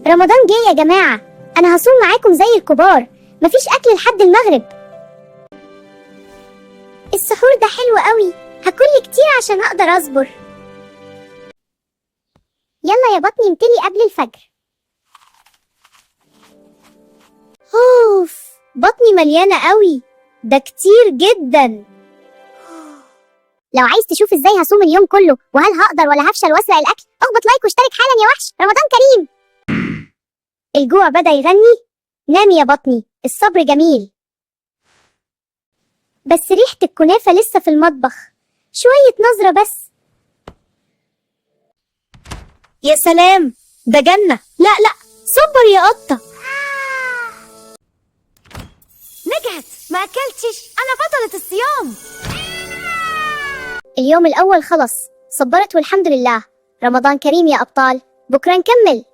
رمضان جاي يا جماعة، أنا هصوم معاكم زي الكبار، مفيش أكل لحد المغرب. السحور ده حلو قوي، هاكل كتير عشان أقدر أصبر. يلا يا بطني امتلي قبل الفجر. اوف، بطني مليانة قوي، ده كتير جدا. لو عايز تشوف ازاي هصوم اليوم كله وهل هقدر ولا هفشل واسرق الاكل، اخبط لايك واشترك حالا يا وحش. رمضان كريم. الجوع بدأ يغني. نام يا بطني، الصبر جميل. بس ريحة الكنافة لسه في المطبخ، شوية نظرة بس. يا سلام، ده جنة. لا لا، صبر يا قطة. نجحت، ما أكلتش، أنا بطلة الصيام. اليوم الأول خلص، صبرت والحمد لله. رمضان كريم يا أبطال، بكرة نكمل.